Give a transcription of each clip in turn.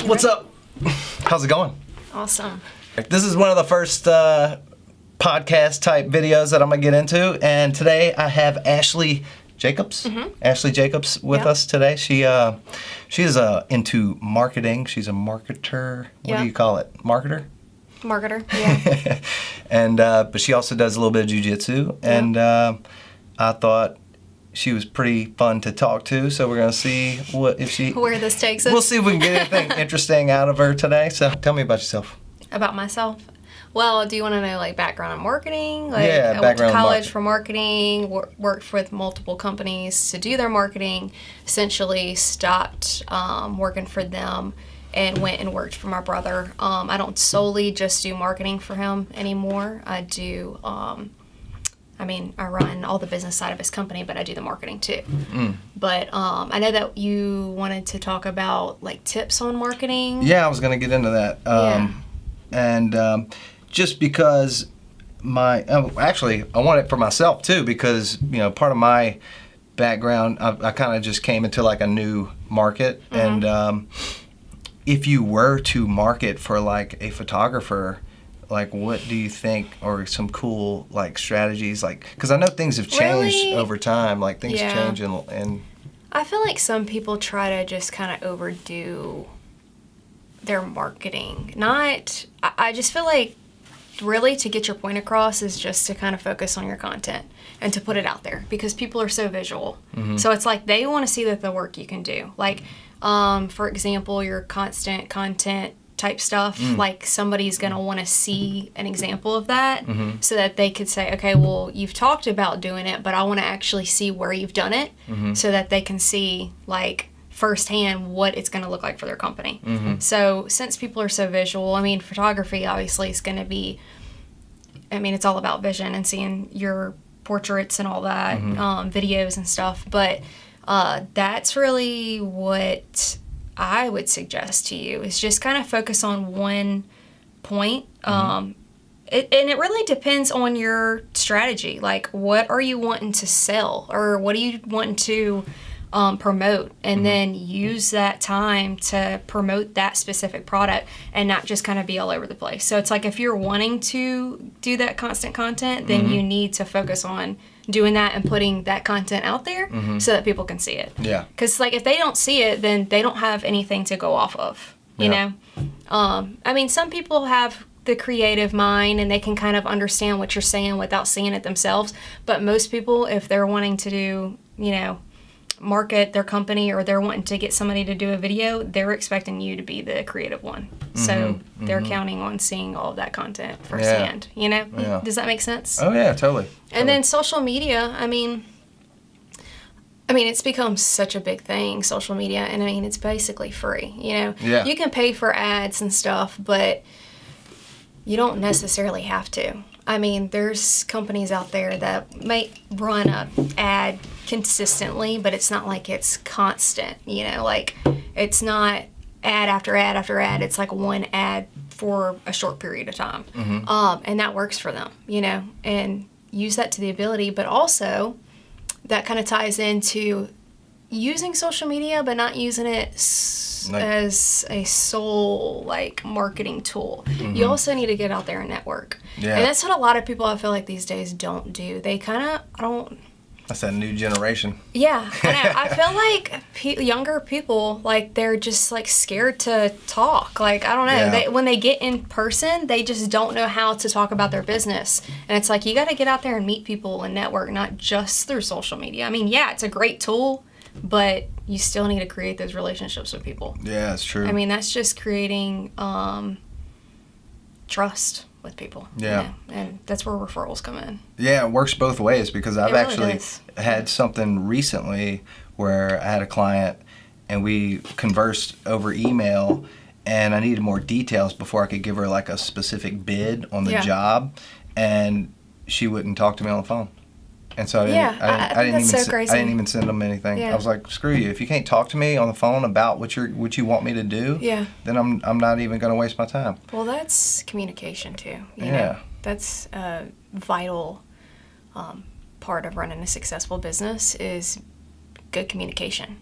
What's up? How's it going? Awesome. This is one of the first podcast type videos that I'm gonna get into, and today I have Ashley Jacobs. Ashley Jacobs with us today. She is into marketing. She's a marketer. What do you call it? Marketer? Marketer, yeah. And but she also does a little bit of Jiu-Jitsu, and I thought she was pretty fun to talk to, so we're gonna see where this takes us. We'll see if we can get anything interesting out of her today. So tell me about yourself. About myself? Well, do you want to know like background on marketing? Like, yeah, I went to college for marketing, worked with multiple companies to do their marketing, essentially stopped working for them and went and worked for my brother. I don't solely just do marketing for him anymore. I do I run all the business side of his company, but I do the marketing too. But I know that you wanted to talk about like tips on marketing. Yeah, I was going to get into that. And just because actually I want it for myself too, because, part of my background, I kind of just came into like a new market. And if you were to market for like a photographer, like, what do you think are some cool, like, strategies? Like, because I know things have changed over time. Like, things change and... I feel like some people try to just kind of overdo their marketing. I just feel like, really, to get your point across is just to kind of focus on your content and to put it out there. Because people are so visual. So it's like, they want to see the work you can do. Like, for example, your constant content type stuff, like somebody's going to want to see an example of that so that they could say, okay, well, you've talked about doing it, but I want to actually see where you've done it so that they can see like firsthand what it's going to look like for their company. So since people are so visual, photography obviously is going to be, it's all about vision and seeing your portraits and all that, videos and stuff, but that's really what I would suggest to you is just kind of focus on one point. It really depends on your strategy. Like, what are you wanting to sell or what are you wanting to promote? And then use that time to promote that specific product and not just kind of be all over the place. So it's like, if you're wanting to do that constant content, then you need to focus on doing that and putting that content out there so that people can see it. Yeah. Because like, if they don't see it, then they don't have anything to go off of, you know? Some people have the creative mind and they can kind of understand what you're saying without seeing it themselves. But most people, if they're wanting to do, market their company or they're wanting to get somebody to do a video, they're expecting you to be the creative one. So they're counting on seeing all of that content firsthand, Does that make sense? Oh yeah, totally. And then social media, it's become such a big thing, social media, and it's basically free, Yeah. You can pay for ads and stuff, but you don't necessarily have to. There's companies out there that might run a ad consistently, but it's not like it's constant, like it's not ad after ad after ad. It's like one ad for a short period of time. And that works for them, and use that to the ability, but also that kind of ties into using social media, but not using it as a sole marketing tool. You also need to get out there and network. Yeah. And that's what a lot of people I feel like these days don't do. They kind of, That's that new generation. Yeah. I feel like younger people, they're just scared to talk. I don't know. Yeah. When they get in person, they just don't know how to talk about their business. And it's like, you got to get out there and meet people and network, not just through social media. Yeah, it's a great tool, but you still need to create those relationships with people. Yeah, that's true. That's just creating trust with people. Yeah. And that's where referrals come in. Yeah, it works both ways because I've actually had something recently where I had a client and we conversed over email and I needed more details before I could give her a specific bid on the job, and she wouldn't talk to me on the phone. And so I didn't even send them anything. Yeah. I was like, screw you. If you can't talk to me on the phone about what you want me to do, then I'm not even going to waste my time. Well, that's communication too. You know? That's a vital part of running a successful business is good communication.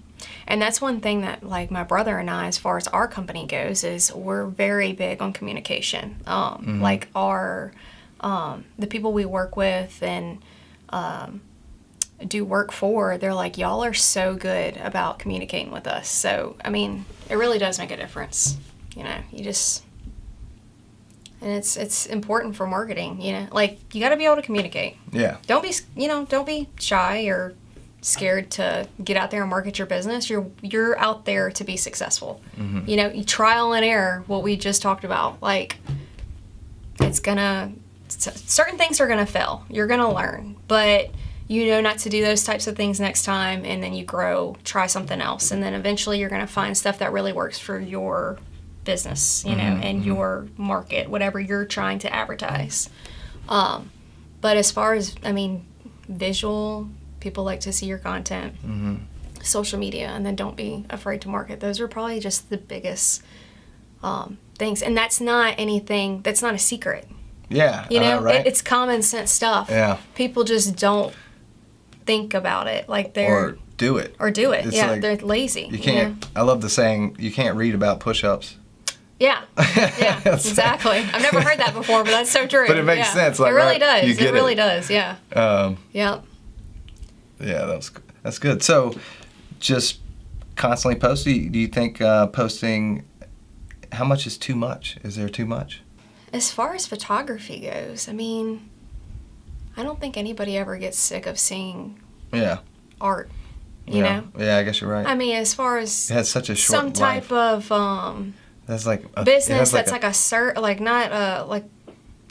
And that's one thing that, like, my brother and I, as far as our company goes, is we're very big on communication. Like, our the people we work with and do work for, they're like, y'all are so good about communicating with us. So, I mean, it really does make a difference. You know, you just... And it's important for marketing, you know? Like, you got to be able to communicate. Yeah. Don't be shy or scared to get out there and market your business. You're out there to be successful. You know, you trial and error, what we just talked about. Like, certain things are gonna fail. You're gonna learn, but you know not to do those types of things next time, and then you grow, try something else, and then eventually you're gonna find stuff that really works for your business, you know, and your market, whatever you're trying to advertise. But as far as, I mean, visual, people like to see your content, social media, and then don't be afraid to market. Those are probably just the biggest things, and that's not a secret. Yeah, you know, right? It's common sense stuff. Yeah, people just don't think about it, like or do it. It's like, they're lazy. You can't. You know? I love the saying, you can't read about push-ups. Yeah, exactly. I've never heard that before, but that's so true. But it makes sense. Like, it really does. It really does. Yeah. Yeah, that's good. So, just constantly posting. Do you think posting? How much is too much? Is there too much? As far as photography goes, I mean, I don't think anybody ever gets sick of seeing art. You know? Yeah, I guess you're right. I mean, as far as it has such a short some type life. Of that's like a business that's like not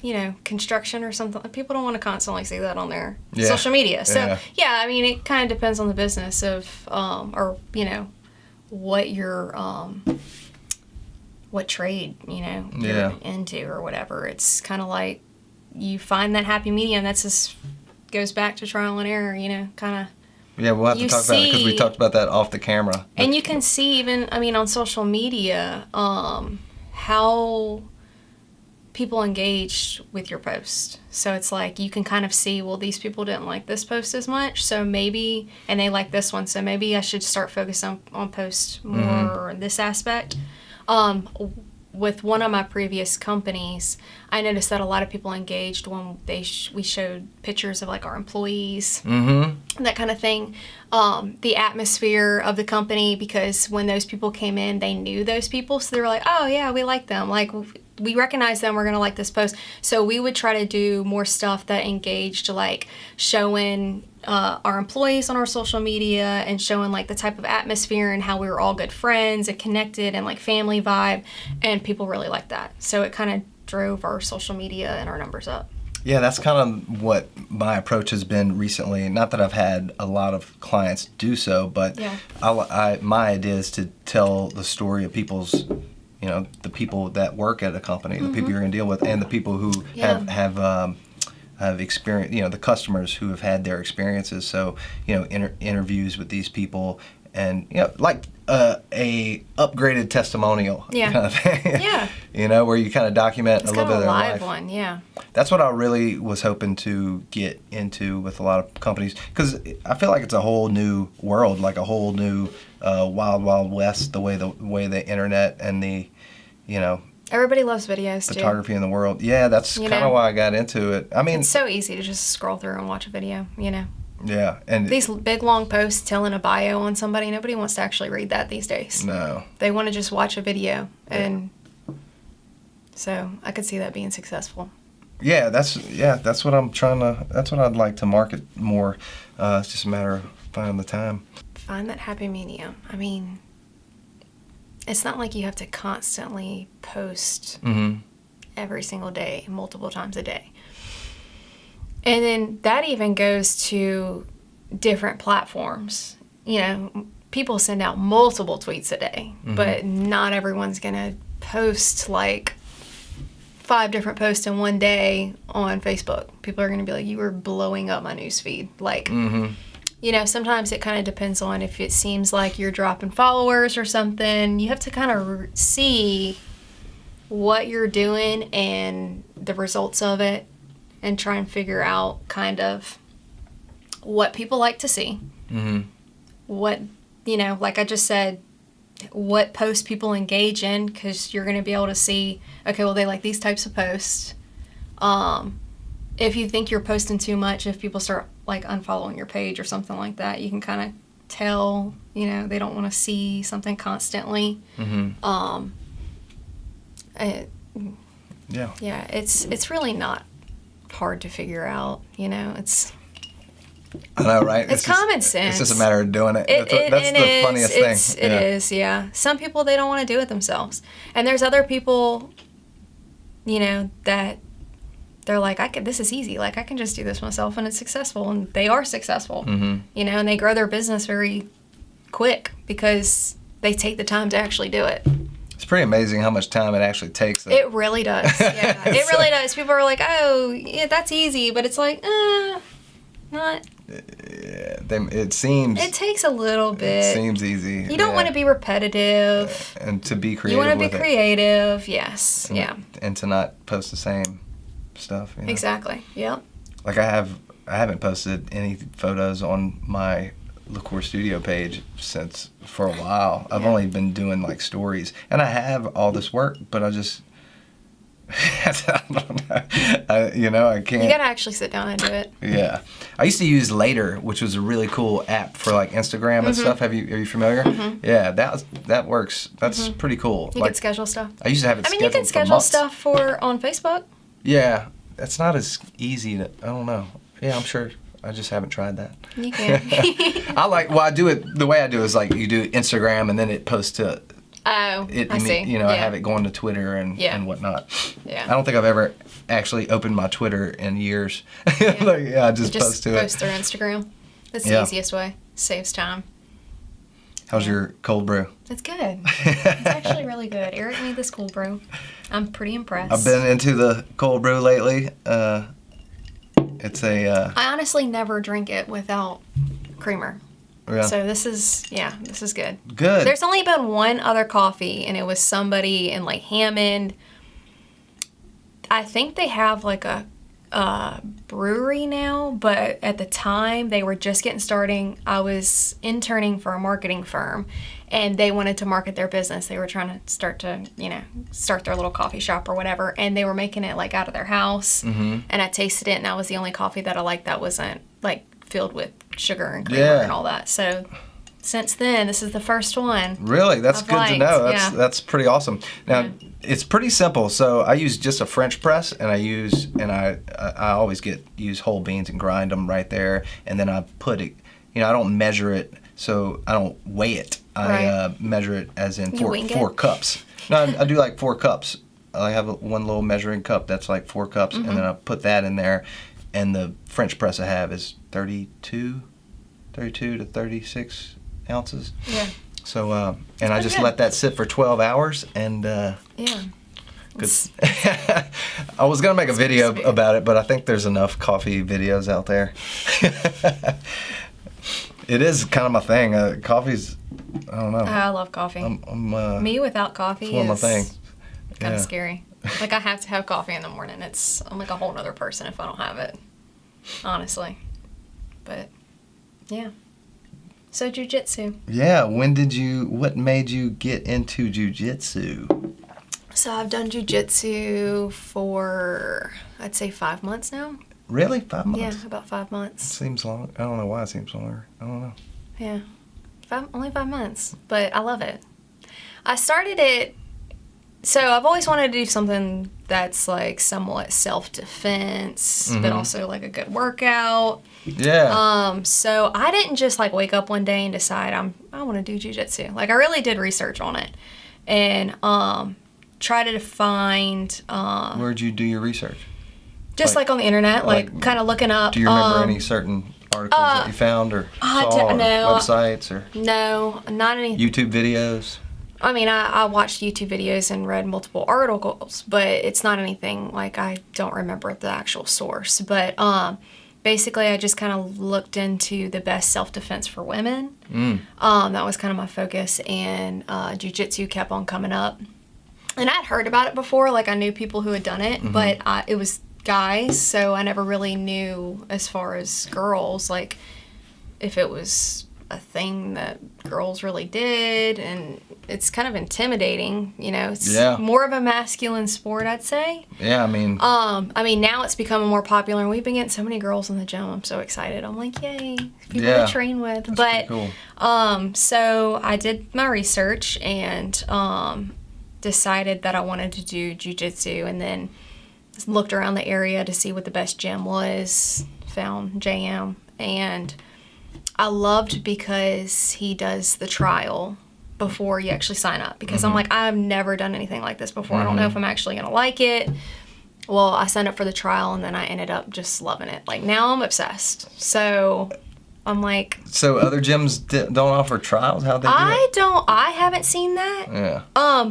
you know, construction or something. People don't want to constantly see that on their social media. So I mean, it kind of depends on the business of or you know what your what trade, you know, you're into or whatever. It's kind of like you find that happy medium. That's just goes back to trial and error, you know, kind of. Yeah, we'll have to talk about it because we talked about that off the camera. And you can see even, I mean, on social media, how people engage with your post. So it's like you can kind of see, well, these people didn't like this post as much, so maybe, and they like this one, so maybe I should start focusing on post more in this aspect. With one of my previous companies, I noticed that a lot of people engaged when we showed pictures of like our employees, that kind of thing. The atmosphere of the company, because when those people came in, they knew those people, so they were like, oh yeah, we like them. Like, we recognize them, we're gonna like this post. So we would try to do more stuff that engaged, like showing our employees on our social media and showing like the type of atmosphere and how we were all good friends and connected and like family vibe, and people really liked that. So it kind of drove our social media and our numbers up. Yeah, that's kind of what my approach has been recently. Not that I've had a lot of clients do so, but my idea is to tell the story of people's, you know, the people that work at a company, the people you're going to deal with, and the people who have experienced, you know, the customers who have had their experiences. So, you know, interviews with these people, and, you know, like a upgraded testimonial kind of thing. Yeah. You know, where you kind of document a little bit of their life. It's kind of a live one, yeah. That's what I really was hoping to get into with a lot of companies, because I feel like it's a whole new world, like a whole new wild, wild west, the way the internet and the, you know, everybody loves videos photography in the world. Yeah, that's kind of why I got into it. I mean, it's so easy to just scroll through and watch a video, you know. Yeah, and these big long posts telling a bio on somebody, nobody wants to actually read that these days. No. They want to just watch a video, and so I could see that being successful. Yeah, that's what I'm trying to. That's what I'd like to market more. It's just a matter of finding the time. Find that happy medium. I mean, it's not like you have to constantly post every single day, multiple times a day. And then that even goes to different platforms. You know, people send out multiple tweets a day, but not everyone's going to post like 5 different posts in one day on Facebook. People are going to be like, you were blowing up my newsfeed. Like, you know, sometimes it kind of depends on if it seems like you're dropping followers or something. You have to kind of see what you're doing and the results of it, and try and figure out kind of what people like to see, what you know, like I just said, what posts people engage in, because you're going to be able to see, okay, well, they like these types of posts. If you think you're posting too much, if people start like unfollowing your page or something like that, you can kind of tell, you know, they don't want to see something constantly. Mm-hmm. Yeah, it's really not hard to figure out, you know. I know, right? It's common sense. It's just a matter of doing it. That's the funniest thing. It is, yeah. Some people, they don't want to do it themselves. And there's other people, you know, that they're like, this is easy. Like, I can just do this myself, and it's successful. And they are successful, you know, and they grow their business very quick because they take the time to actually do it. It's pretty amazing how much time it actually takes. It really does. Yeah, it really does. People are like, oh, yeah, that's easy. But it's like, not. Yeah, it seems. It takes a little bit. It seems easy. You don't want to be repetitive. And to be creative. You want to be creative, yes. And to not post the same stuff. You know? Exactly. Yep. Like I haven't posted any photos on my LaCour Studio page for a while. I've only been doing like stories, and I have all this work, but I just I don't know. I can't. You gotta actually sit down and do it. Yeah, I used to use Later, which was a really cool app for like Instagram and stuff. Are you familiar? Yeah, that works. That's pretty cool. You can schedule stuff. I used to have it. You can schedule stuff on Facebook. Yeah, that's not as easy to. I don't know. Yeah, I'm sure. I just haven't tried that. You can. I do it, the way I do it is like you do Instagram and then it posts to. Oh, I see. You know, I have it going to Twitter and whatnot. Yeah. I don't think I've ever actually opened my Twitter in years. I just post to it. Post through Instagram. That's the easiest way. Saves time. How's your cold brew? It's good. It's actually really good. Eric made this cold brew. I'm pretty impressed. I've been into the cold brew lately. It's I honestly never drink it without creamer. Yeah. So this is good. Good. There's only been one other coffee, and it was somebody in like Hammond. I think they have like a brewery now, but at the time they were just getting started. I was interning for a marketing firm, and they wanted to market their business. They were trying to start their little coffee shop or whatever, and they were making it like out of their house. And I tasted it, and that was the only coffee that I liked that wasn't like filled with sugar and creamer and all that. So since then, this is the first one. Really? That's good to know. That's pretty awesome. Now, it's pretty simple. So I use just a French press, and I always use whole beans and grind them right there, and then I put it, I don't measure it, so I don't weigh it. I measure it as in four cups. No, I do like 4 cups. I have one little measuring cup that's like 4 cups, and then I put that in there, and the French press I have is 32 to 36 ounces. Yeah. So, and I just let that sit for 12 hours, and I was going to make a video about it, but I think there's enough coffee videos out there. It is kind of my thing. Coffee's, I don't know. I love coffee. Me without coffee is my thing. Kind of scary. Like, I have to have coffee in the morning. I'm like a whole other person if I don't have it, honestly. But, yeah. So, Jiu-Jitsu. Yeah, what made you get into Jiu-Jitsu? So, I've done Jiu-Jitsu for, I'd say 5 months now. Really? 5 months? Yeah, about 5 months. Seems long. I don't know why it seems longer. I don't know. Yeah. Only 5 months, but I love it. I started it, so I've always wanted to do something that's like somewhat self-defense, but also like a good workout. Yeah. So I didn't just like wake up one day and decide I want to do jiu-jitsu. Like, I really did research on it and try to find. Where'd you do your research? Just like on the internet, like kind of looking up. Do you remember any certain articles that you found or saw, or websites or? No, not any. YouTube videos? I mean, I watched YouTube videos and read multiple articles, but it's not anything, like, I don't remember the actual source. But basically, I just kind of looked into the best self-defense for women. That was kind of my focus, and Jiu-Jitsu kept on coming up. And I'd heard about it before, like, I knew people who had done it, but it was guys, so I never really knew as far as girls, like, if it was a thing that girls really did, and it's kind of intimidating, you know. It's more of a masculine sport, I'd say. Yeah, I mean now it's becoming more popular, and we've been getting so many girls in the gym. I'm so excited. I'm like, yay, people to train with. That's but cool. So I did my research and decided that I wanted to do Jiu-Jitsu, and then looked around the area to see what the best gym was, found JM, and I loved because he does the trial before you actually sign up, because I'm like, I've never done anything like this before. I don't know if I'm actually going to like it. Well, I signed up for the trial, and then I ended up just loving it. Like, now I'm obsessed. So I'm like... So other gyms don't offer trials? How'd they do it? I haven't seen that. Yeah.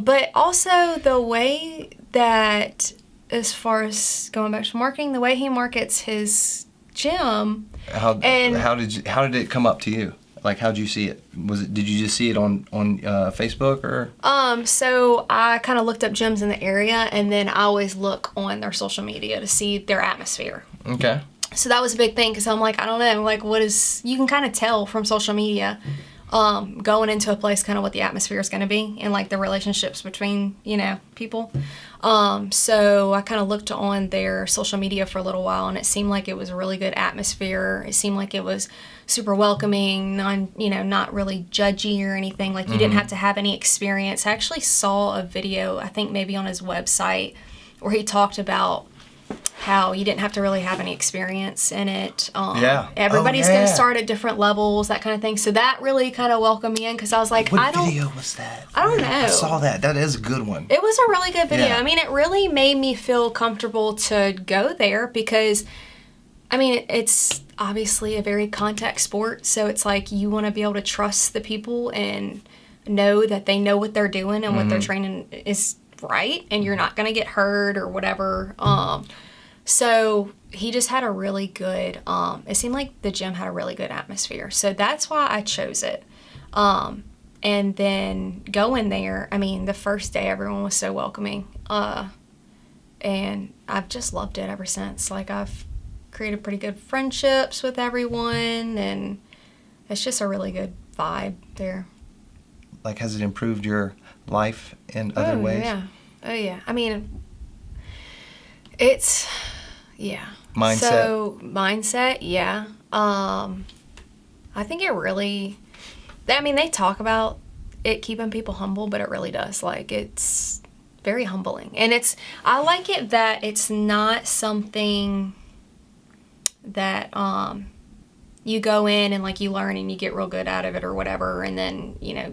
But also the way that, as far as going back to marketing, the way he markets his gym... How did it come up to you? Like, how'd you see it? Did you just see it on Facebook or? So I kind of looked up gyms in the area, and then I always look on their social media to see their atmosphere. Okay. So that was a big thing, because I'm like, I don't know, like, you can kind of tell from social media, going into a place, kind of what the atmosphere is going to be, and like the relationships between, you know, people. So I kind of looked on their social media for a little while, and it seemed like it was a really good atmosphere. It seemed like it was super welcoming, not really judgy or anything. Like, you didn't have to have any experience. I actually saw a video, I think maybe on his website, where he talked about how you didn't have to really have any experience in it. Everybody's going to start at different levels, that kind of thing. So that really kind of welcomed me in, because I was like, What video was that? I don't know. I saw that. That is a good one. It was a really good video. Yeah. I mean, it really made me feel comfortable to go there, because, I mean, it's obviously a very contact sport. So it's like, you want to be able to trust the people and know that they know what they're doing and what they're training is right, and you're not going to get hurt or whatever. So he just had a really good, it seemed like the gym had a really good atmosphere. So that's why I chose it. And then going there, I mean, the first day everyone was so welcoming. And I've just loved it ever since. Like, I've created pretty good friendships with everyone, and it's just a really good vibe there. Like, has it improved your life in other ways? Oh, yeah. I mean, it's... Yeah. Mindset. So, mindset, yeah. I think it really, I mean, they talk about it keeping people humble, but it really does. Like, it's very humbling. And I like it that it's not something that, you go in and, like, you learn and you get real good out of it or whatever, and then, you know,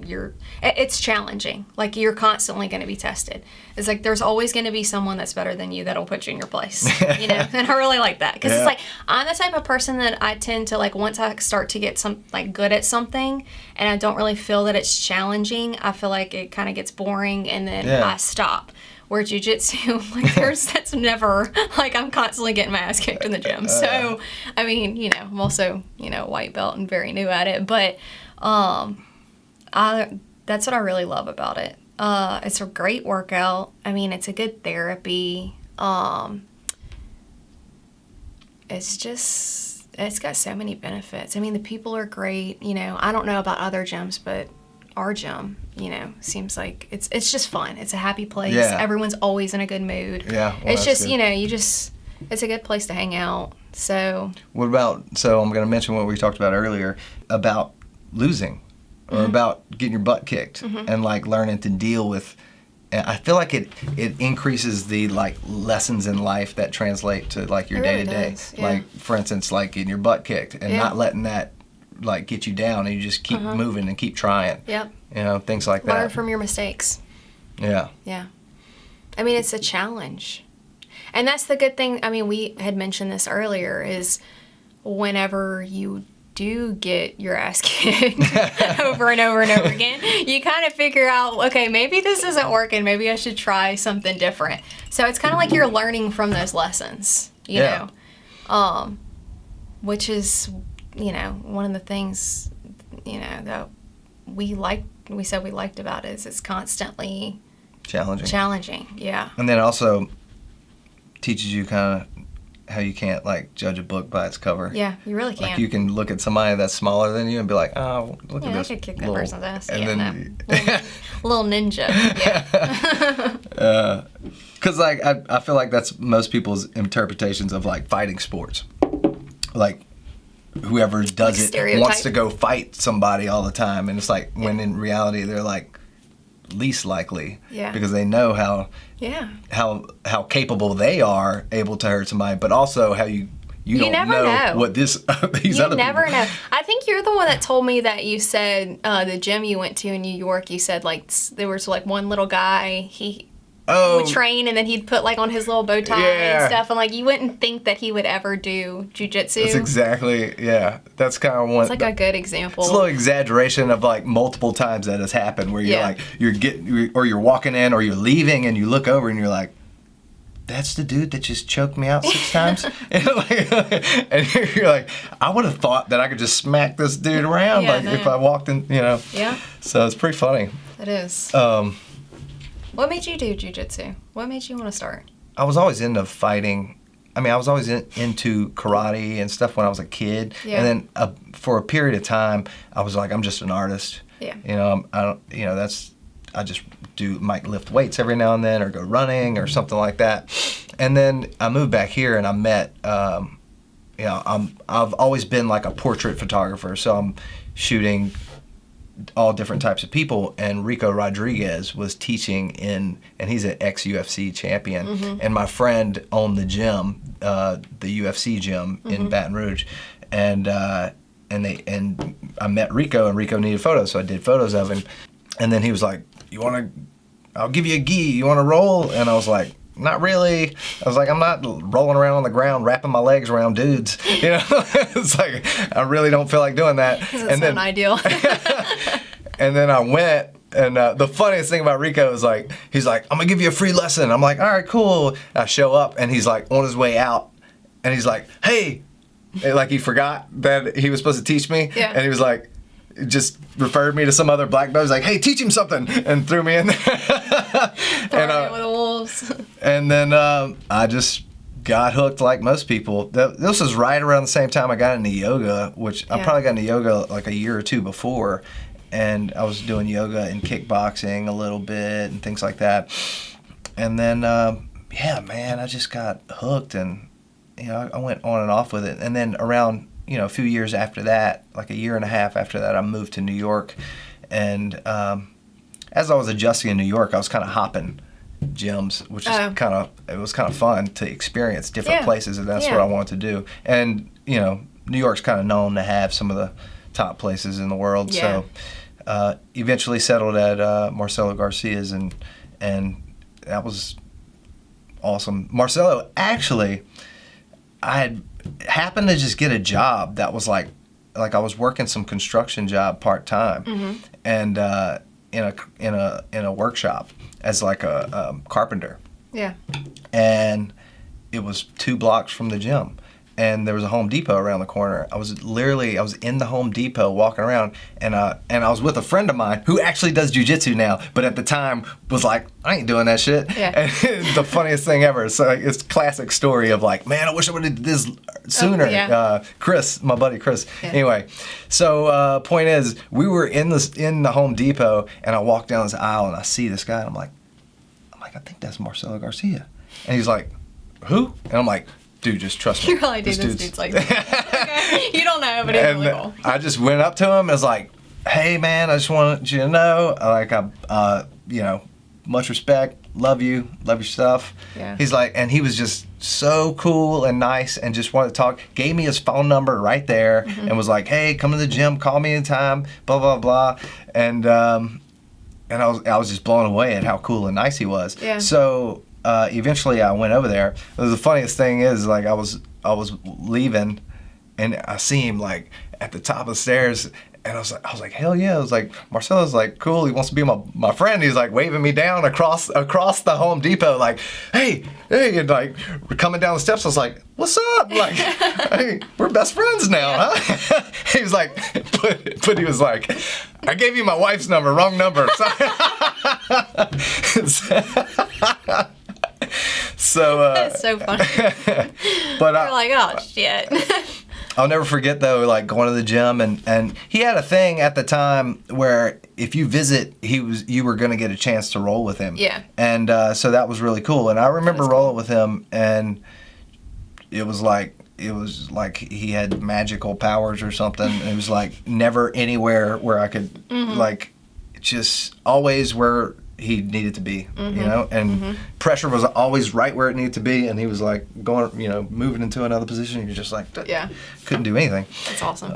it's challenging. Like, you're constantly going to be tested. It's like, there's always going to be someone that's better than you that'll put you in your place, you know? And I really like that, because it's like, I'm the type of person that I tend to, like, once I start to get good at something and I don't really feel that it's challenging, I feel like it kind of gets boring, and then I stop. Where Jiu-Jitsu, like, that's never, like, I'm constantly getting my ass kicked in the gym. So, I mean, you know, I'm also, you know, white belt and very new at it. But that's what I really love about it. It's a great workout. I mean, it's a good therapy. It's got so many benefits. I mean, the people are great. You know, I don't know about other gyms, but our gym, you know, seems like it's just fun. It's a happy place. Yeah. Everyone's always in a good mood. Yeah. Well, it's just, good. you know, it's a good place to hang out. So I'm going to mention what we talked about earlier about losing or about getting your butt kicked and, like, learning to deal with. I feel like it increases the, like, lessons in life that translate to, like, your day to day. Like, for instance, like, getting your butt kicked and not letting that, like, get you down, and you just keep moving and keep trying. Yep. You know, things like that. Learn from your mistakes. Yeah. Yeah. I mean, it's a challenge. And that's the good thing. I mean, we had mentioned this earlier, is whenever you do get your ass kicked over and over and over again, you kind of figure out, okay, maybe this isn't working. Maybe I should try something different. So it's kind of like you're learning from those lessons, you know, which is, you know, one of the things, you know, that we said we liked about it is it's constantly challenging. Yeah. And then it also teaches you kind of how you can't like judge a book by its cover. Yeah, you really can't. Like you can look at somebody that's smaller than you and be like, oh, look at this. I could kick that little, person's ass. and Yeah, then little ninja. Yeah. Because like I feel like that's most people's interpretations of like fighting sports. Like whoever does it stereotype. wants to go fight somebody all the time, and it's like when in reality they're like least likely. Yeah. Because they know how capable they are able to hurt somebody, but also how you don't never know what these you other never people. know. I think you're the one that told me that you said the gym you went to in New York, you said like there was like one little guy, he would train and then he'd put like on his little bow tie and stuff, and like you wouldn't think that he would ever do jujitsu. That's exactly, that's kind of one. It's like a good example. It's a little exaggeration of like multiple times that has happened where you're like you're walking in or you're leaving and you look over and you're like, that's the dude that just choked me out 6 times. And you're like, I would have thought that I could just smack this dude around if I walked in, Yeah. So it's pretty funny. It is. What made you do jujitsu? What made you want to start? I was always into fighting. I mean, I was always into karate and stuff when I was a kid. Yeah. And then for a period of time, I was like, I'm just an artist. Yeah. I just might lift weights every now and then or go running or something like that. And then I moved back here and I met, I've always been like a portrait photographer. So I'm shooting all different types of people, and Rico Rodriguez was teaching and he's an ex-UFC champion. Mm-hmm. And my friend owned the gym, the UFC gym in Baton Rouge. And I met Rico, and Rico needed photos, so I did photos of him. And then he was like, I'll give you a gi, you want to roll? And I was like, not really. I was like, I'm not rolling around on the ground, wrapping my legs around dudes. It's like, I really don't feel like doing that. That's not ideal. And then I went, and the funniest thing about Rico is like, he's like, I'm gonna give you a free lesson. I'm like, all right, cool. I show up, and he's like on his way out, and he's like, hey, and like he forgot that he was supposed to teach me, and he was like, just referred me to some other black belt. He's like, hey, teach him something, and threw me in there. With the wolves. And then I just got hooked like most people. This was right around the same time I got into yoga, which I probably got into yoga like a year or two before. And I was doing yoga and kickboxing a little bit and things like that. And then, I just got hooked, and I went on and off with it. And then around a few years after that, like a year and a half after that, I moved to New York. And as I was adjusting in New York, I was kind of hopping gyms, which is it was kind of fun to experience different places, and that's what I wanted to do. And New York's kind of known to have some of the top places in the world. So eventually settled at Marcelo Garcia's, and that was awesome. Marcelo, actually, I had happened to just get a job that was like I was working some construction job part-time, and in a workshop as like a carpenter. Yeah. And it was 2 blocks from the gym, and there was a Home Depot around the corner. I was in the Home Depot walking around, and I was with a friend of mine who actually does jiu-jitsu now, but at the time was like, I ain't doing that shit. Yeah. And the funniest thing ever. So it's a classic story of like, man, I wish I would have did this sooner. Chris, my buddy Chris. Yeah. Anyway, so point is, we were in the Home Depot, and I walked down this aisle and I see this guy, and I'm like, I think that's Marcelo Garcia. And he's like, who? And I'm like, dude, just trust me. You're like, dude, this dude's like, okay. You don't know, but he's really cool. I just went up to him and was like, hey, man, I just wanted you to know, much respect, love your stuff. Yeah. He's like, and he was just so cool and nice and just wanted to talk. Gave me his phone number right there and was like, hey, come to the gym, call me anytime, blah, blah, blah. And I was just blown away at how cool and nice he was. Yeah. So eventually I went over there. The funniest thing is, like, I was leaving, and I see him like at the top of the stairs, and I was like, hell yeah! I was like, Marcelo's like cool. He wants to be my friend. He's like waving me down across the Home Depot, like, hey, and like we're coming down the steps. I was like, what's up? Like, hey, we're best friends now, huh? He was like, but he was like, I gave you my wife's number, wrong number. So That's so funny. But You're like, oh shit. I'll never forget though, like going to the gym and he had a thing at the time where if you visit, you were going to get a chance to roll with him. Yeah. And so that was really cool. And I remember rolling with him, and it was like he had magical powers or something. It was like never anywhere where I could like just always where he needed to be, you know, and pressure was always right where it needed to be, and he was like going, you know, moving into another position. You're just like, couldn't do anything. That's awesome.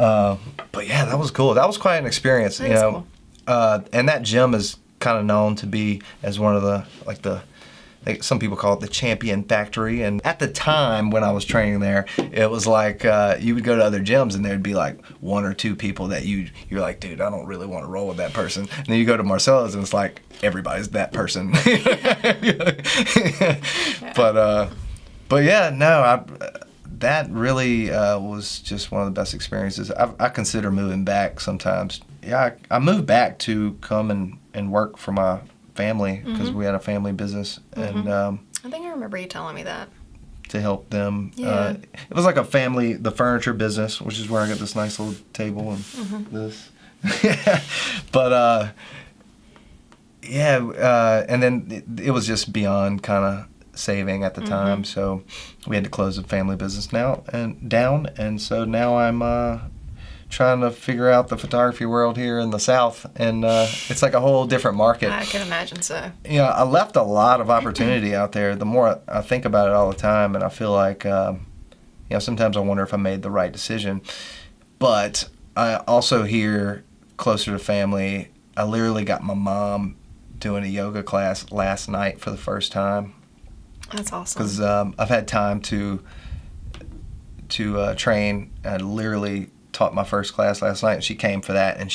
But yeah, that was cool. That was quite an experience, you know. Cool. And that gym is kind of known to be as one of the some people call it the champion factory. And at the time when I was training there, it was like you would go to other gyms and there'd be like one or two people that you're like, dude, I don't really want to roll with that person. And then you go to Marcella's and it's like everybody's that person. But yeah, no, that really was just one of the best experiences. I consider moving back sometimes. Yeah, I moved back to come and work for my family because we had a family business, and I think I remember you telling me that. To help them. Yeah. It was like the furniture business, which is where I got this nice little table and this. But and then it was just beyond kind of saving at the time, so we had to close the family business down, and so now I'm trying to figure out the photography world here in the South, and it's like a whole different market. I can imagine so. You know, I left a lot of opportunity out there. The more I think about it all the time, and I feel like, you know, sometimes I wonder if I made the right decision. But I also here, closer to family, I literally got my mom doing a yoga class last night for the first time. That's awesome. Because I've had time to train. I literally taught my first class last night, and she came for that. And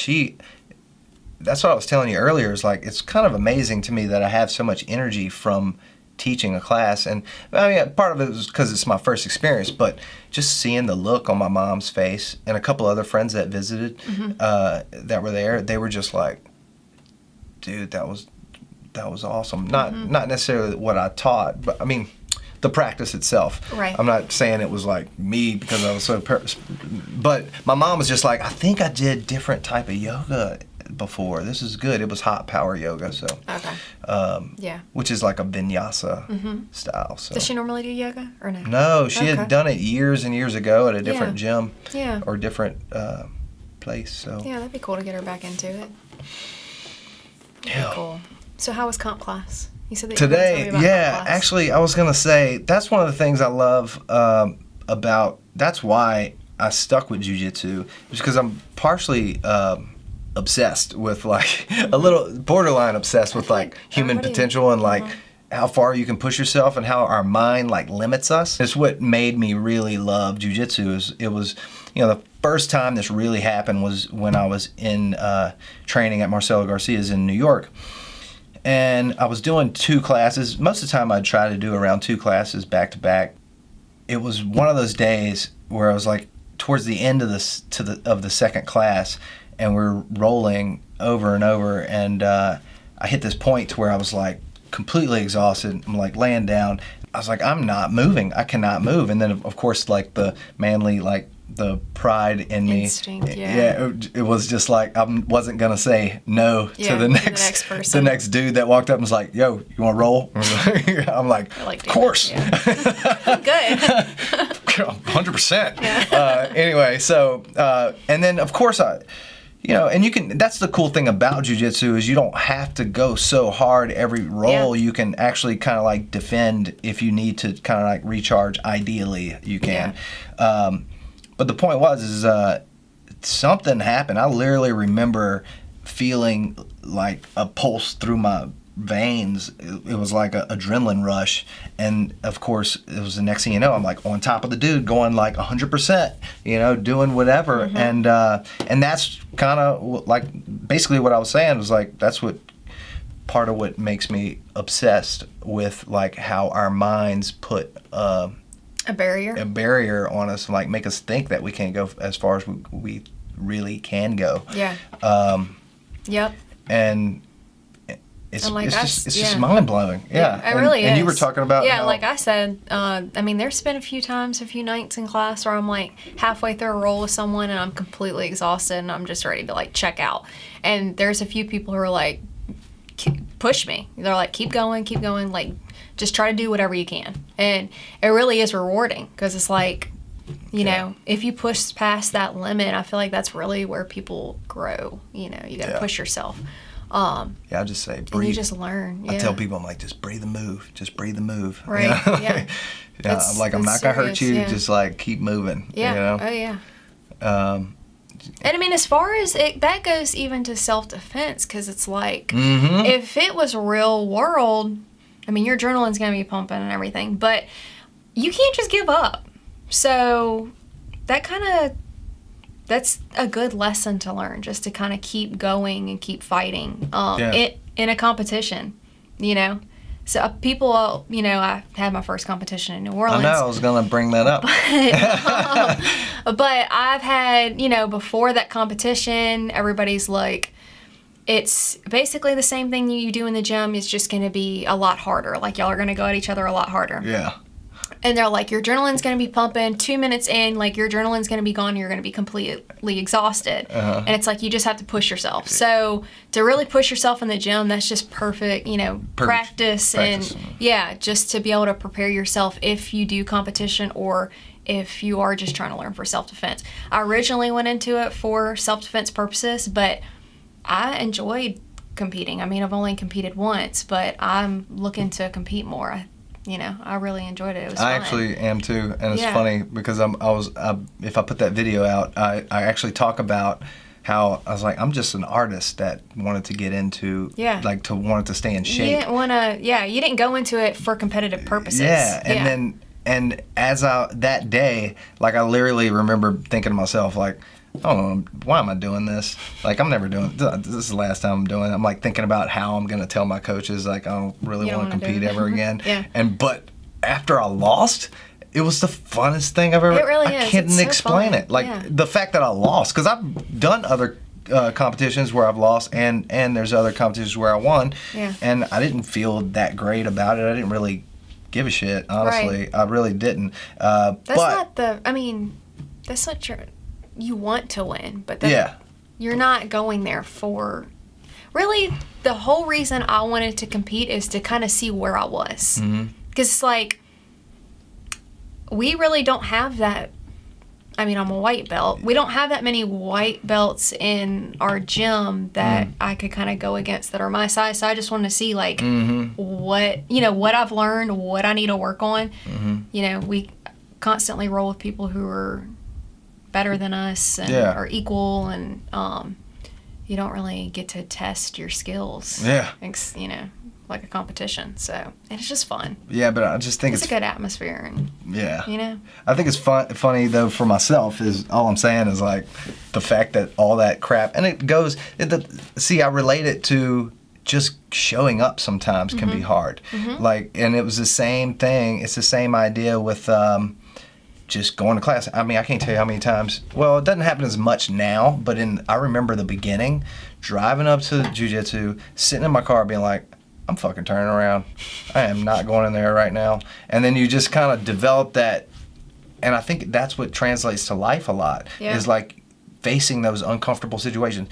that's what I was telling you earlier, is like, it's kind of amazing to me that I have so much energy from teaching a class. And I mean, part of it was because it's my first experience, but just seeing the look on my mom's face, and a couple other friends that visited that were there, they were just like, dude, that was awesome. Not necessarily what I taught, but I mean, the practice itself. Right. I'm not saying it was like me because I was so but my mom was just like, I think I did different type of yoga before. This is good. It was hot power yoga, so. Okay. Which is like a vinyasa style. So. Does she normally do yoga or no? No, she had done it years and years ago at a different gym. Yeah. Or different place. So. Yeah, that'd be cool to get her back into it. Yeah. Cool. So how was comp class? You said that today, actually, I was gonna say that's one of the things I love about. That's why I stuck with Jiu-Jitsu, is because I'm partially obsessed with, like, a little borderline obsessed with like human potential and like how far you can push yourself and how our mind like limits us. It's what made me really love Jiu-Jitsu. It was, you know, the first time this really happened was when I was in training at Marcelo Garcia's in New York. And I was doing 2 classes. Most of the time I'd try to do around 2 classes back to back. It was one of those days where I was like towards the end of the second class, and we're rolling over and over, and I hit this point to where I was like completely exhausted. I'm like laying down. I was like, I'm not moving. I cannot move. And then of course, like the manly, like the pride in me, it was just like I wasn't gonna say no to the next person. The next dude that walked up and was like, "Yo, you want to roll?" I'm like, "Of course." Good. 100%. Anyway, so and then of course you know, and you can. That's the cool thing about Jiu-Jitsu, is you don't have to go so hard every roll. You can actually kind of like defend if you need to, kind of like recharge. Ideally, you can. But the point was, something happened. I literally remember feeling like a pulse through my veins. It was like an adrenaline rush. And of course, it was the next thing you know, I'm like on top of the dude going like 100%, you know, doing whatever. And that's kind of like basically what I was saying was like, that's what part of what makes me obsessed with like how our minds put a barrier on us, like make us think that we can't go as far as we really can go. Yeah. And it's And, like, it's just mind blowing. Yeah, it really is. And you were talking about like I said, I mean, there's been a few nights in class where I'm like halfway through a roll with someone and I'm completely exhausted and I'm just ready to like check out. And there's a few people who are like, push me. They're like, keep going, like just try to do whatever you can. And it really is rewarding because it's like, you know, if you push past that limit, I feel like that's really where people grow. You know, you got to push yourself. I just say breathe. And you just learn. I tell people, I'm like, just breathe and move. Just breathe and move. Right. You know? I'm like, I'm not going to hurt you. Yeah. Just like keep moving. Yeah. You know? Oh, yeah. And I mean, as far as that goes even to self-defense, because it's like, if it was real world, I mean, your adrenaline's going to be pumping and everything, but you can't just give up. So that's a good lesson to learn, just to kind of keep going and keep fighting in a competition, you know. So people, you know, I had my first competition in New Orleans. I know, I was going to bring that up. But I've had, you know, before that competition, everybody's like, it's basically the same thing you do in the gym. It's just going to be a lot harder. Like, y'all are going to go at each other a lot harder. Yeah. And they're like, your adrenaline's going to be pumping. 2 minutes in, like, your adrenaline's going to be gone. You're going to be completely exhausted. And it's like, you just have to push yourself. So to really push yourself in the gym, that's just perfect, you know, practice. And, just to be able to prepare yourself if you do competition or if you are just trying to learn for self-defense. I originally went into it for self-defense purposes, but I enjoyed competing. I mean, I've only competed once, but I'm looking to compete more. You know, I really enjoyed it. It was fun. I actually am too, and it's funny because if I put that video out, I actually talk about how I was like, I'm just an artist that wanted to get into, wanted to stay in shape. You didn't want to, you didn't go into it for competitive purposes. And as that day, like I literally remember thinking to myself, like, oh, why am I doing this? Like, I'm never doing this. Is the last time I'm doing it. I'm like thinking about how I'm going to tell my coaches, like, I don't really want to compete ever again. But after I lost, it was the funnest thing I've ever. It really is. I couldn't explain it. Like the fact that I lost, because I've done other competitions where I've lost, and there's other competitions where I won, and I didn't feel that great about it. I didn't really give a shit, honestly. I really didn't. That's not your. You want to win, but you're not going there for. Really, the whole reason I wanted to compete is to kind of see where I was. Because it's like, we really don't have that. I mean, I'm a white belt. We don't have that many white belts in our gym that I could kind of go against that are my size. So I just wanted to see, like, what I've learned, what I need to work on. You know, we constantly roll with people who are better than us and are equal, and you don't really get to test your skills. You know, like a competition. So, and it's just fun. Yeah, but I just think it's a good atmosphere, and you know, I think it's funny though for myself. Is all I'm saying is like the fact that all that crap, and it goes. I relate it to just showing up sometimes can be hard. Like, and it was the same thing. It's the same idea with. Just going to class. I mean, I can't tell you how many times. Well, it doesn't happen as much now, but I remember the beginning, driving up to Jiu-Jitsu, sitting in my car being like, I'm fucking turning around. I am not going in there right now. And then you just kind of develop that, and I think that's what translates to life a lot, is like facing those uncomfortable situations.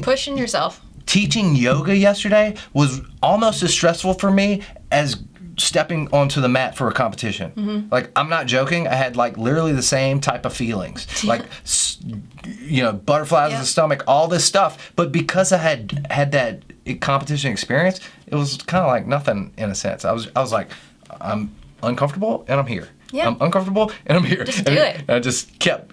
Pushing yourself. Teaching yoga yesterday was almost as stressful for me as stepping onto the mat for a competition. Like, I'm not joking. I had like literally the same type of feelings, like you know, butterflies in the stomach, all this stuff. But because I had that competition experience, it was kind of like nothing in a sense. I was like, I'm uncomfortable and I'm here. I'm uncomfortable and I'm here. Just do it. And I just kept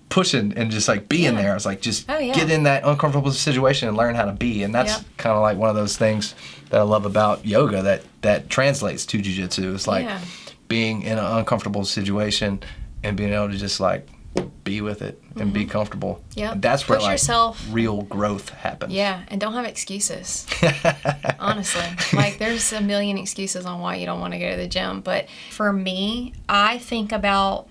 pushing and just like being there. I was like, just get in that uncomfortable situation and learn how to be. And that's kind of like one of those things that I love about yoga that translates to jiu-jitsu. It's like being in an uncomfortable situation and being able to just like be with it and be comfortable. That's where like real growth happens. And don't have excuses. Honestly, like, there's a million excuses on why you don't want to go to the gym, but for me, I think about,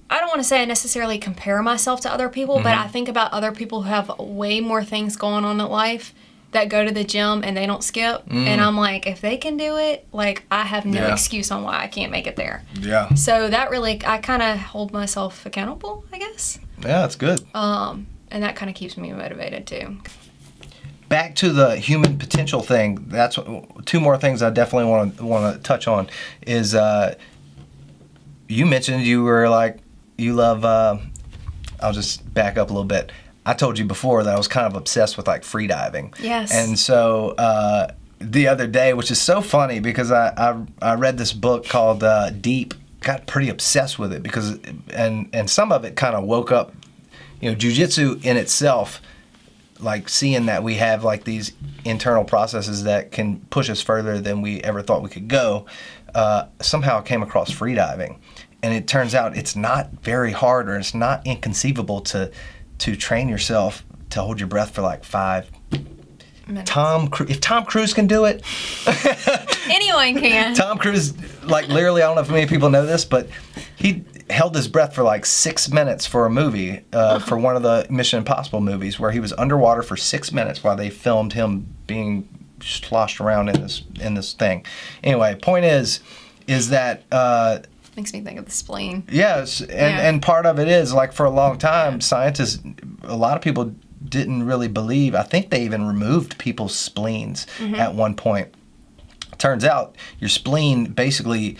I don't want to say I necessarily compare myself to other people, but I think about other people who have way more things going on in life, that go to the gym and they don't skip. And I'm like, if they can do it, like, I have no excuse on why I can't make it there. Yeah. So that really, I kind of hold myself accountable, I guess. Yeah, that's good. And that kind of keeps me motivated too. Back to the human potential thing. That's two more things I definitely want to touch on. Is you mentioned you were like, you love. I'll just back up a little bit. I told you before that I was kind of obsessed with like freediving. Yes. And so the other day, which is so funny because I read this book called Deep. Got pretty obsessed with it because and some of it kind of woke up. You know, Jiu-Jitsu in itself, like seeing that we have like these internal processes that can push us further than we ever thought we could go. Somehow I came across freediving, and it turns out it's not very hard, or it's not inconceivable to train yourself to hold your breath for like 5 minutes. If Tom Cruise can do it, anyone can. Tom Cruise, like literally, I don't know if many people know this, but he held his breath for like 6 minutes for a movie, for one of the Mission Impossible movies, where he was underwater for 6 minutes while they filmed him being sloshed around in this thing. Anyway, point is that Makes me think of the spleen. yes, and part of it is like for a long time, scientists, a lot of people didn't really believe. I think they even removed people's spleens at one point. Turns out your spleen basically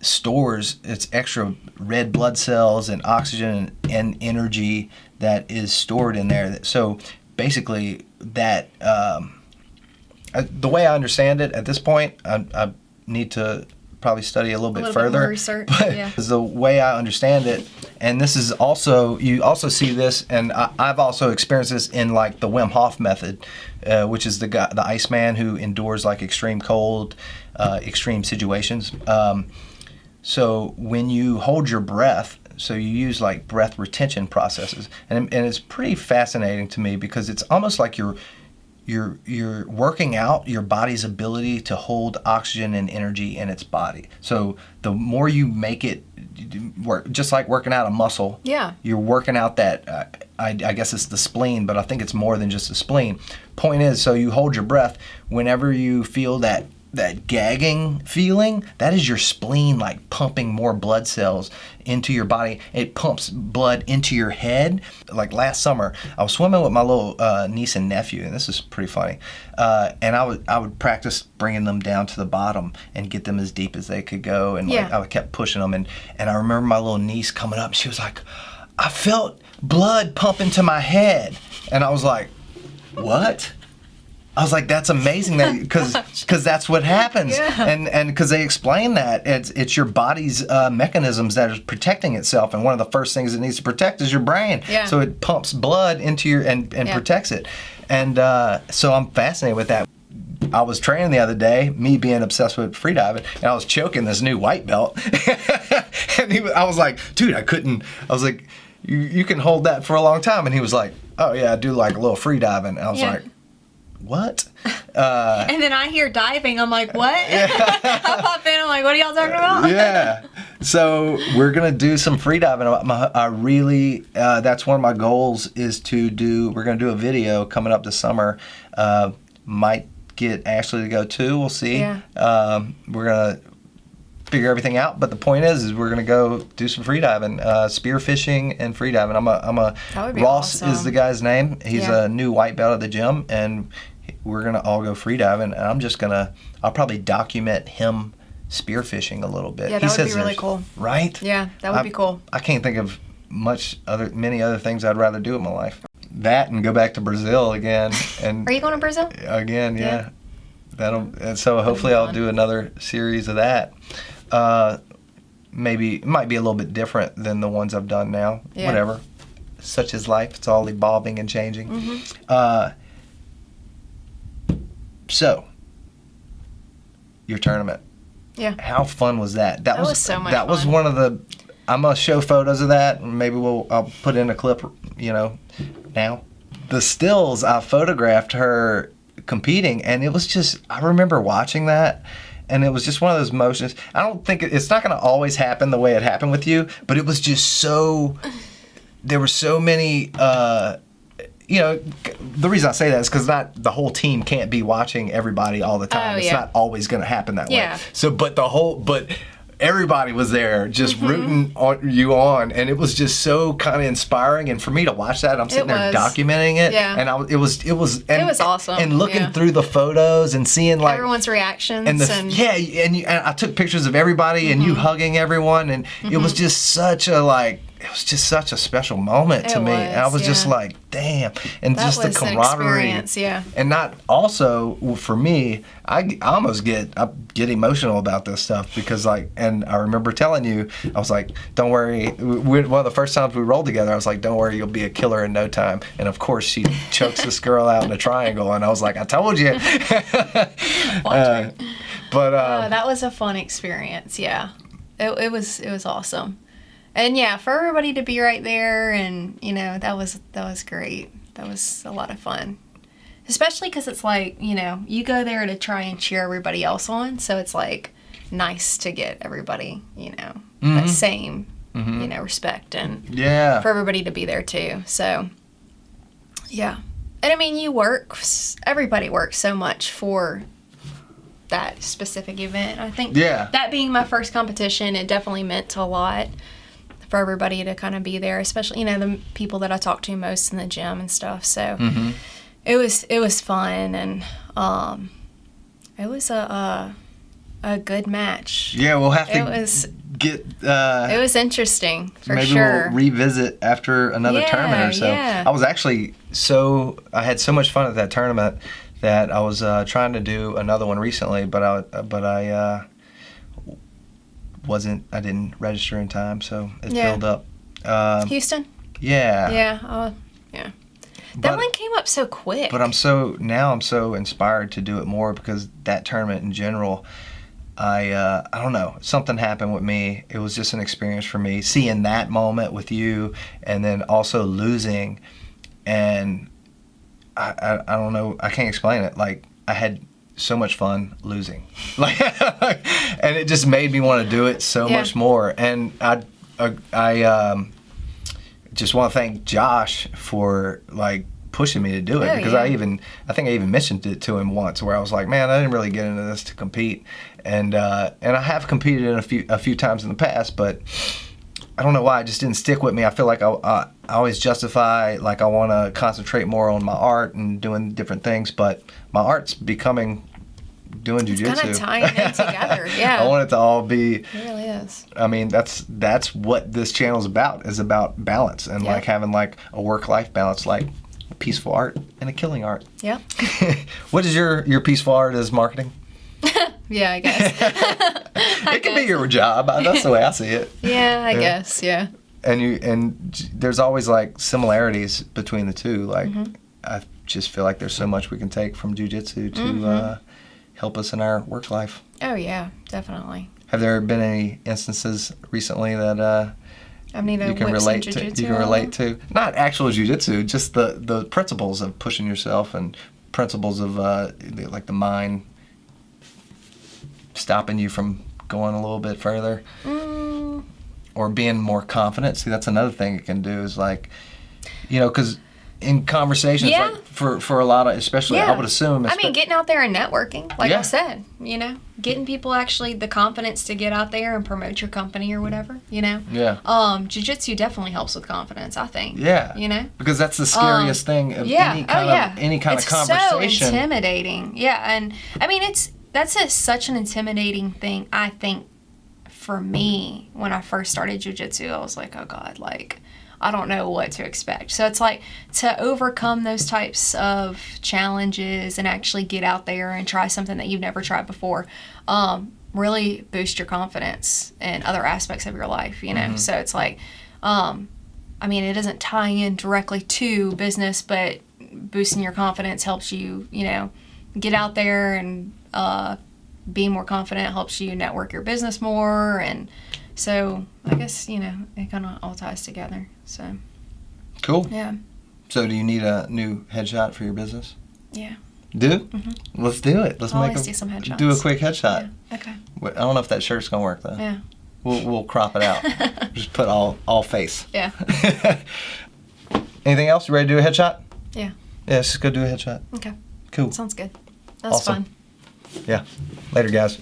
stores its extra red blood cells and oxygen and energy that is stored in there. So basically that the way I understand it at this point, I need to probably study a little bit further. More research, but the way I understand it, and this is also, you also see this, and I've also experienced this in like the Wim Hof method, which is the Iceman who endures like extreme cold, extreme situations. So when you hold your breath, so you use like breath retention processes, and it's pretty fascinating to me because it's almost like you're working out your body's ability to hold oxygen and energy in its body. So the more you make it work, just like working out a muscle, you're working out that, I guess it's the spleen, but I think it's more than just the spleen. Point is, so you hold your breath. Whenever you feel that gagging feeling, that is your spleen like pumping more blood cells into your body. It pumps blood into your head. Like last summer, I was swimming with my little niece and nephew, and this is pretty funny. And I would practice bringing them down to the bottom and get them as deep as they could go. And like, I kept pushing them. And I remember my little niece coming up, and she was like, "I felt blood pump into my head." And I was like, "What?" I was like, that's amazing, that because that's what happens, and because they explain that it's your body's mechanisms that is protecting itself, and one of the first things it needs to protect is your brain. So it pumps blood into your and protects it, and so I'm fascinated with that. I was training the other day, me being obsessed with freediving, and I was choking this new white belt, and I was like, dude, I couldn't. I was like, you can hold that for a long time, and he was like, oh yeah, I do like a little freediving. And I was like, what? And then I hear diving. I'm like, what? I pop in. I'm like, what are y'all talking about? So we're gonna do some freediving. I really, that's one of my goals is to do. We're gonna do a video coming up this summer. Might get Ashley to go too. We'll see. We're gonna figure everything out. But the point is we're gonna go do some freediving, spearfishing and freediving. Ross awesome. is the guy's name. He's a new white belt at the gym, and we're gonna all go freediving. And I'll probably document him spearfishing a little bit. Yeah, that would be really cool. Right? Yeah, that would be cool. I can't think of many other things I'd rather do with my life. That and go back to Brazil again. And are you going to Brazil? Again, yeah. And so hopefully I'll do another series of that. Maybe it might be a little bit different than the ones I've done now. Whatever. Such is life. It's all evolving and changing. So, your tournament. How fun was that? That was so much fun. That was one of the. I'm gonna show photos of that. Maybe I'll put in a clip. Now, the stills I photographed her competing, and it was just. I remember watching that. And it was just one of those motions. I don't think it's not going to always happen the way it happened with you, but it was just so. There were so many you know, the reason I say that is because not the whole team can't be watching everybody all the time. Oh, it's yeah. not always going to happen that Yeah. way. So, but everybody was there just rooting you on, and it was just so kind of inspiring. And for me to watch that, I'm sitting there documenting it, Yeah. and it was awesome. And looking through the photos and seeing like everyone's reactions, and I took pictures of everybody and you hugging everyone, and it was just such a special moment to me. And I was just like, damn. And that just the was an camaraderie. experience, yeah. And not also for me, I almost get emotional about this stuff because and I remember telling you, I was like, don't worry. One of the first times we rolled together, I was like, don't worry, you'll be a killer in no time. And of course she chokes this girl out in a triangle, and I was like, I told you. That was a fun experience. Yeah, it was awesome. And yeah, for everybody to be right there, and you know, that was great. That was a lot of fun, especially because it's like, you know, you go there to try and cheer everybody else on, so it's like nice to get everybody, you know, that same, you know, respect, and for everybody to be there too. So yeah, and I mean, everybody works so much for that specific event. I think that being my first competition, it definitely meant a lot for everybody to kind of be there, especially, you know, the people that I talk to most in the gym and stuff. So it was fun, and it was a good match. Yeah, we'll have to get. It was interesting for maybe sure. Maybe we'll revisit after another tournament or so. Yeah. I was actually I had so much fun at that tournament that I was trying to do another one recently, but I didn't register in time, so it filled up. Houston? Yeah. Yeah. Yeah. That one came up so quick. But I'm so inspired to do it more because that tournament in general, I don't know, something happened with me. It was just an experience for me, seeing that moment with you, and then also losing, and I don't know, I can't explain it. Like, I had so much fun losing, like, and it just made me want to do it so much more. And I just want to thank Josh for like pushing me to do it, because I think I even mentioned it to him once, where I was like, man, I didn't really get into this to compete, and I have competed in a few times in the past, but I don't know why it just didn't stick with me. I feel like I always justify, like, I want to concentrate more on my art and doing different things, but my art's doing Jiu Jitsu. It's kind of tying it together, yeah. I want it to all be. It really is. I mean, that's what this channel is about balance, and like having like a work-life balance, like a peaceful art and a killing art. Yeah. What is your peaceful art as marketing? Yeah, I guess. It can be your job. That's the way I see it. Yeah, I guess. Yeah. And there's always like similarities between the two. Like, I just feel like there's so much we can take from Jiu-Jitsu to help us in our work life. Oh yeah, definitely. Have there been any instances recently that you can relate to? You can relate to not actual Jiu-Jitsu, just the principles of pushing yourself and principles of like the mind stopping you from going a little bit further, or being more confident. See, that's another thing it can do, is like, you know, because in conversations, like for a lot of, especially, I would assume. I mean, getting out there and networking, like I said, you know, getting people actually the confidence to get out there and promote your company or whatever, you know. Yeah. Jiu-Jitsu definitely helps with confidence, I think. Yeah. You know, because that's the scariest thing of any kind of conversation. It's so intimidating. Yeah, and I mean, that's such an intimidating thing, I think, for me. When I first started Jiu-Jitsu, I was like, oh God, like, I don't know what to expect. So it's like, to overcome those types of challenges and actually get out there and try something that you've never tried before, really boost your confidence in other aspects of your life, you know? So it's like, I mean, it doesn't tie in directly to business, but boosting your confidence helps you, you know, get out there and being more confident helps you network your business more. And so I guess, you know, it kind of all ties together. So cool. Yeah. So do you need a new headshot for your business? Yeah. Do? Let's do it. Let's do some headshots. Do a quick headshot. Yeah. Okay. I don't know if that shirt's gonna work though. Yeah. We'll crop it out. Just put all face. Yeah. Anything else? You ready to do a headshot? Yeah. Yeah, let's just go do a headshot. Okay. Cool. Sounds good. That was Awesome. fun. Yeah. Later, guys.